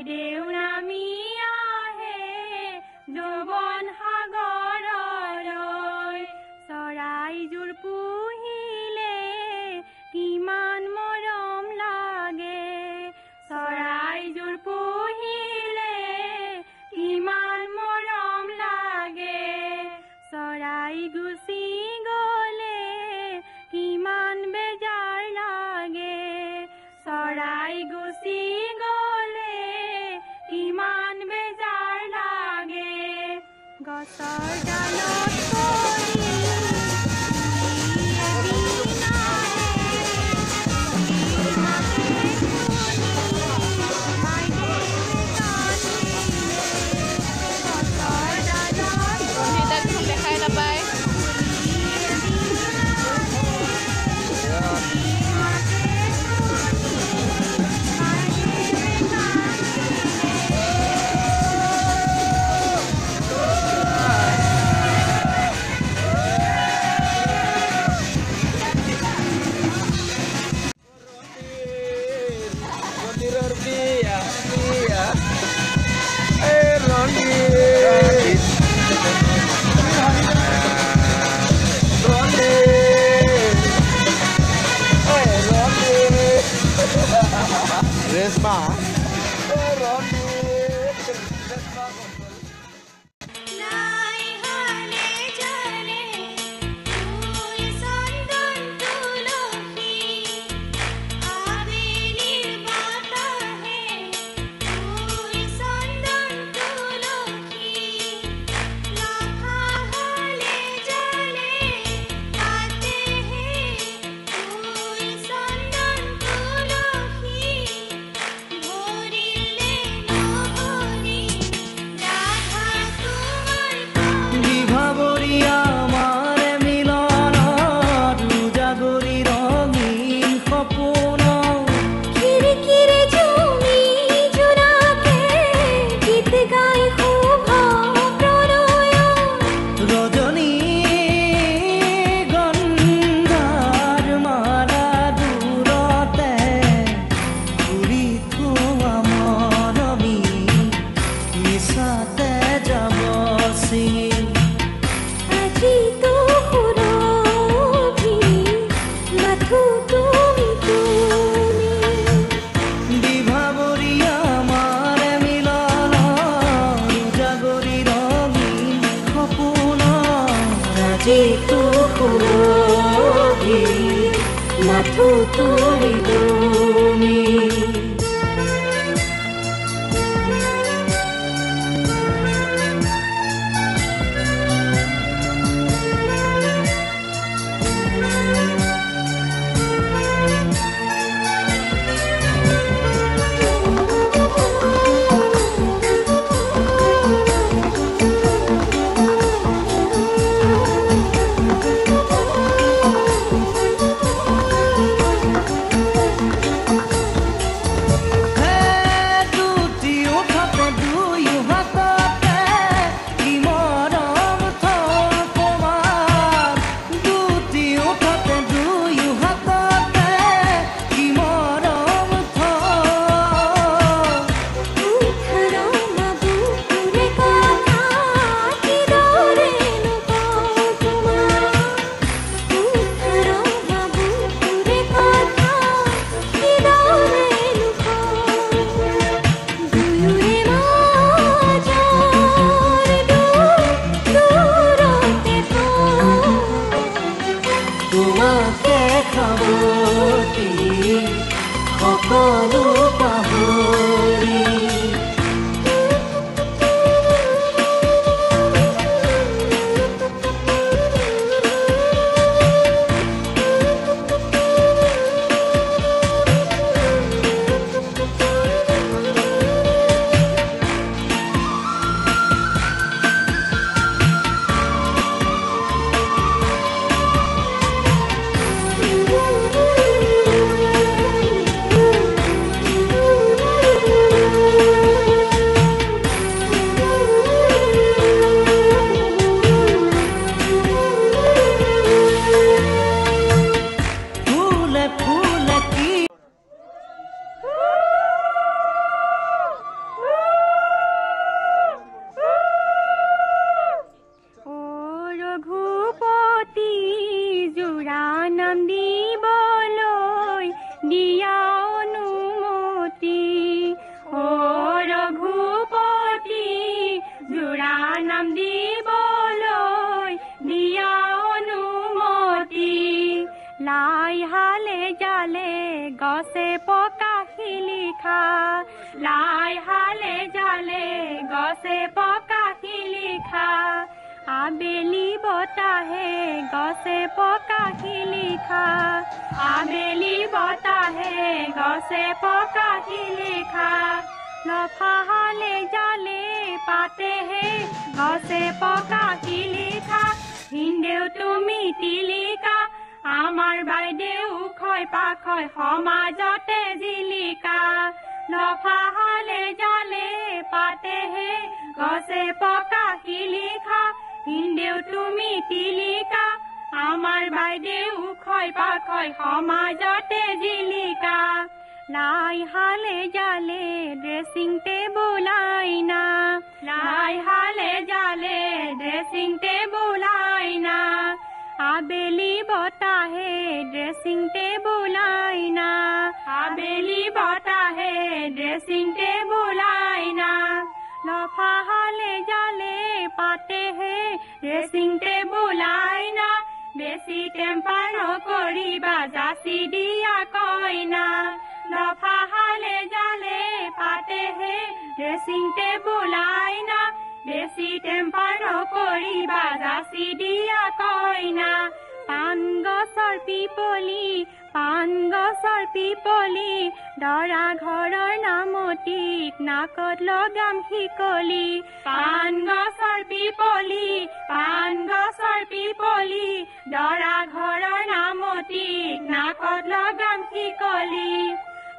ঢেউ নামি আহে যৌৱন সাগৰলৈ চৰাইযোৰ পুহিলে কিমান মৰম লাগে চৰাইযোৰ পুহিলে কিমান মৰম লাগে চৰাই গুচি গ'লে কিমান বেজাৰ লাগে চৰাই গুচি গ'লে কিমান বেজাৰ লাগে গছৰ ডালত পৰি দেখাই নাপায় Resma. ৰঘুপতি জোৰা নাম দিবলৈ দিয়া অনুমতি অ ৰঘুপতি জোৰা নাম দিবলৈ দিয়া অনুমতি লাই হালে জালে গছে পকা শিলিখা লাই হালে জালে গছে পকা শিলিখা আবেলি বতাহে গছে পকা শিলিখা আবেলি বতাহে গছে পকা শিলিখা লফাহালে জালে পাতেহে গছে পকা শিলিখা ভিনদেউ তুমি তিলিকা আমাৰ বাইদেউ খয় পাখয় সমাজতে জিলিকা লফাহালে জালে পাতেহে গছে পকা শিলিখা ভিনদেউ তুমি তিলিকা আমাৰ বাইদেউ খয় পাখয় সমাজতে জিলিকা লাই হালে জালে ড্রেসিং টেবুল আইনা লাই হালে জালে ড্রেসিং টেবুল আইনা আবেলি বতাহে ড্রেসিং টেবুল আইনা আবেলি বতাহে ড্রেসিং টেবুল আইনা লফাহালে জালে পাতেহে ড্রেসিং টেবুল আইনা বেশি টেম্পার নকৰিবা যাচি দিয়া কইনা লফাহালে জালে পাতেহে ড্ৰেসিং টেবুল আইনা বেশি টেম্পাৰ নকৰিবা যাচি দিয়া কইনা পান গছৰ পিপলি দৰা ঘৰৰ নামতিক নাকত লগাম শিকলি পান গছৰ পিপলি দৰা ঘৰৰ নামতিক নাকত লগাম শিকলি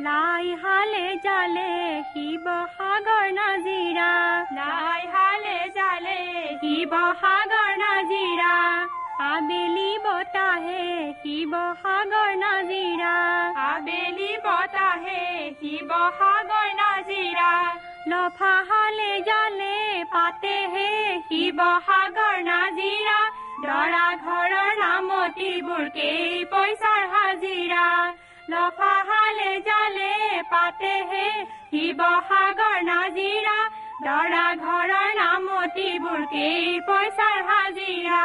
লাই হালে জালে শিৱসাগৰ নাজিৰা লাই হালে জালে শিৱসাগৰ নাজিৰা আবেলি বতাহে শিৱসাগৰ নাজিৰা আবেলি বতাহে শিৱসাগৰ নাজিৰা লফাহালে জালে পাতেহে শিৱসাগৰ নাজিৰা দৰা ঘৰৰ নামতিবোৰ কেই পইচাৰ হাজিৰা লফাহালে জালে পাতেহে শিৱসাগৰ নাজিৰা দৰা ঘৰৰ নামতিবোৰ কেই পইচাৰ হাজিৰা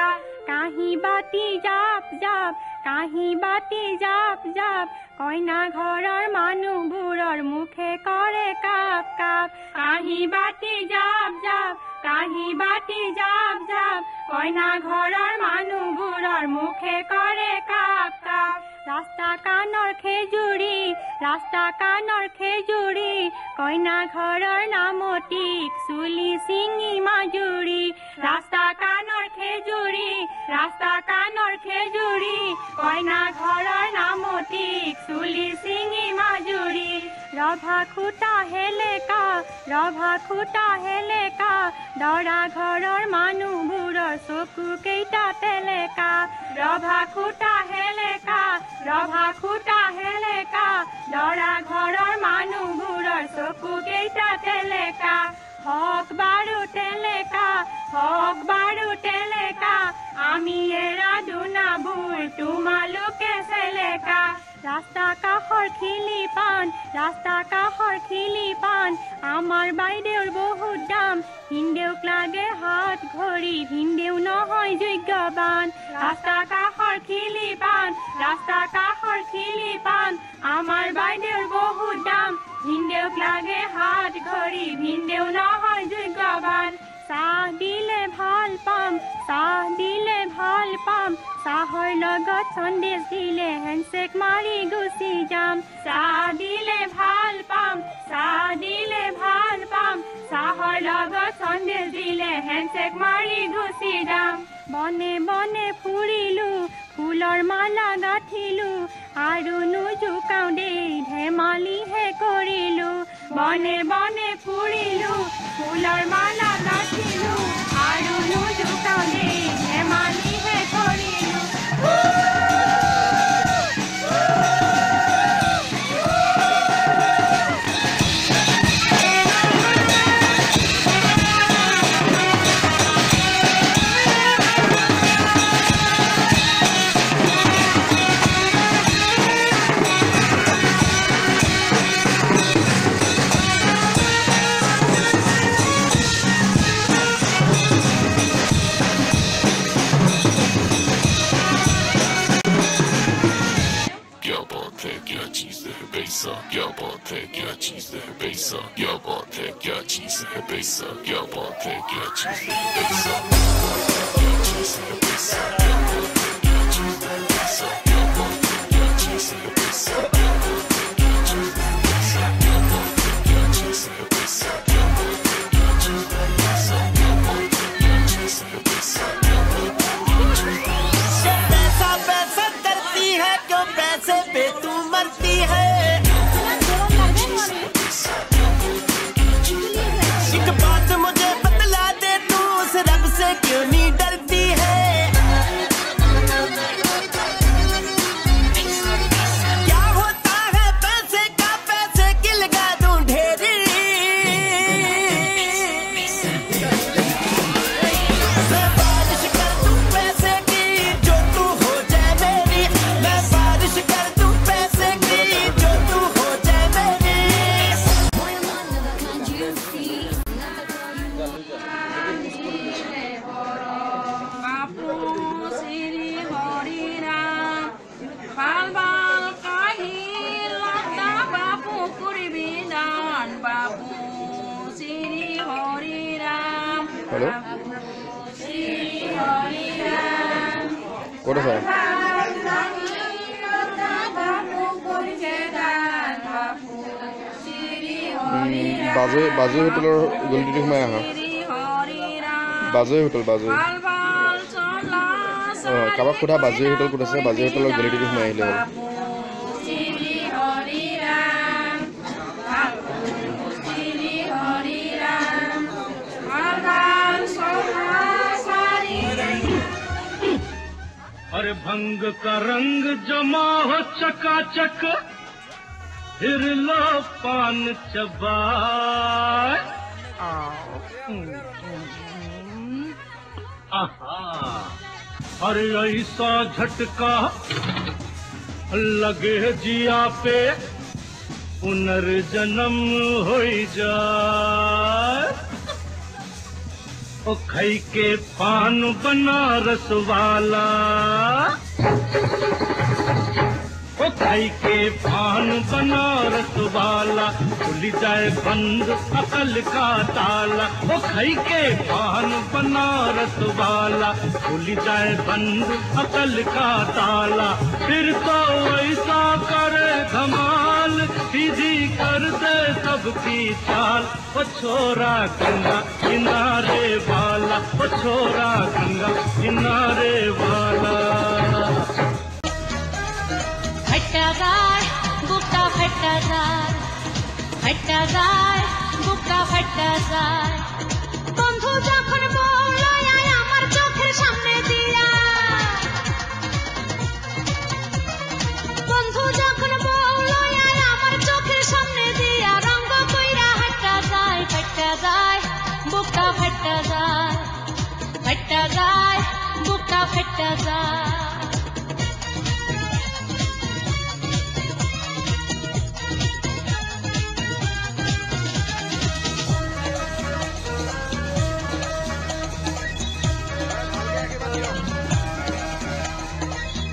কাহি বাতি জাপ জাপ কইনা ঘৰৰ মানুহবোৰৰ মুখে কৰে কাপ কাপ কাহি বাতি জাপ জাপ কইনা ঘৰৰ মানুহবোৰৰ মুখে কৰে কাপ কাপ ৰাস্তা কাণৰ খেজুৰি কইনা ঘৰৰ নামতিক চুলি চিঙি মাজুৰি ৰাস্তা কাণৰ খেজুৰি কইনা ঘৰৰ নামতিক চুলি চিঙি মাজুৰি ৰভা খুটা হেলেকা দৰা ঘৰৰ মানুহবোৰৰ চকু কেইটা তেলেকা ৰভা খুটা হেলেকা দৰা ঘৰৰ মানুহবোৰৰ চকু কেইটা তেলেকা হক বাৰু তেলেকা আমি এৰা দুনাবোৰ তোমালোকে চেলেকা ৰাস্তা কাষৰ খিলি পান আমাৰ বাইদেউৰ বহুত দাম ভিনদেউক লাগে হাত ঘড়ী ভিনদেউ নহয় যোগ্যবান ৰাস্তা কাষৰ খিলি পান আমাৰ বাইদেউৰ বহুত দাম ভিনদেউক লাগে হাত ঘড়ী ভিনদেউ নহয় যোগ্যবান চাহ দিলে ভাল পাম চাহৰ লগত সন্দেশ দিলে হেণ্ডশেক মাৰি গুচি যাম চাহ দিলে ভাল পাম চাহৰ লগত সন্দেশ দিলে হেণ্ডশেক মাৰি গুচি যাম বনে ফুৰিলো ফুলৰ মালা গাঁঠিলো আৰু নুজুকাও দেই ধেমালিহে কৰিলো বনে ফুৰিলো ফুলৰ মালা গাঁঠিলো আৰু নুজুকাও দেই ধেমালিহে কৰিলো पैसा क्या बात है क्या चीज है पैसा क्या बात है क्या चीज है पैसा क्या बात है क्या चीज है पैसा क्या चीज है पैसा क्या बात है क्या चीज है पैसा क्या बात है क्या चीज है पैसा क्या बात है क्या चीज है पैसा क्या बात है क्या चीज है पैसा क्या बात है क्या चीज है पैसा क्या बात है क्या चीज है पैसा क्या बात है पैसा पैसा करती है क्यों पैसे पे तू मरती है एक बात मुझे बतला दे तू उस रब से क्यों नहीं डरती है क्या होता है पैसे का पैसे की लगा दूं ढेरी मैं बारिश कर दूं पैसे की जो तू हो जाए मेरी मैं बारिश कर दूं पैसे की जो तू हो जाए मेरी বাপু শ্রী হরিরাম বাল বাল কাহিল লতা বাপু করবি দান বাপু Shri Hariram Hello? Shri Hariram What is that? বাপু করছে দান বাপু শ্রী বাজৈ হোটেলৰ গলিটোত সোমাই আহা শ্ৰী হৰিৰাম বাজৈ হোটেল বাজৈ বাল বাল চলা কাৰোবাক সোধা বাজৈ হোটেল ক'ত আছে বাজৈ হোটেলৰ গলিটোত সোমাই আহিলে হ'ল শ্রী হরিরাম শ্রী হরিরাম বাল বাল চলা সারি अरे भंग का रंग जमा हो चकाचक फिर लो पान चबाए आहा अरे ऐसा झटका लगे जिया पे पुनर्जन्म हो जाए ओ खई के पान बनारस वाला ओ खई के पान बनारस वाला खुल जाए बंद अकल का ताला ओ खई के पान बनारस वाला खुल जाए बंद अकल का ताला फिर तो ऐसा करे धमाल सीधी कर दे सबकी चाल ओ छोरा गंगा किनारे वाला ओ छोरा गंगा किनारे वाला फट्टा गाय बुक्का फट्टा যায় फट्टा गाय बुक्का फट्टा যায় বন্ধু যখন বউলায় আমার চোখের সামনে দিয়া বন্ধু যখন বউলায় আমার চোখের সামনে দিয়া রঙ্গ কইরা হাঁটা যায় বুক্কা ফट्टा যায় বুক্কা ফट्टा যায়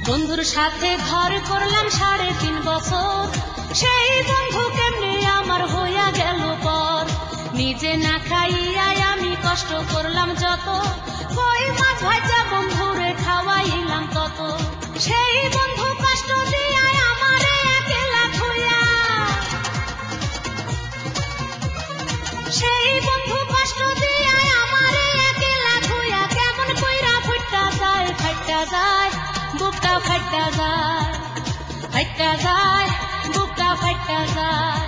বন্ধুর সাথে ঘর করলাম 3.5 বছর সেই বন্ধু কেমনে আমার হইয়া গেল পর নিজে না খাইয়া আমি কষ্ট করলাম যত কই মাছ ভাজা বন্ধুরে খাওয়াইলাম তত সেই বন্ধু কষ্ট দিয়া আমারে একলা থইয়া সেই বন্ধু কষ্ট দিয়া আমারে একলা থইয়া কেমন কইরা ফট্টা যায় বুক্কা फट्टा যায় বুক্কা फट्टा যায়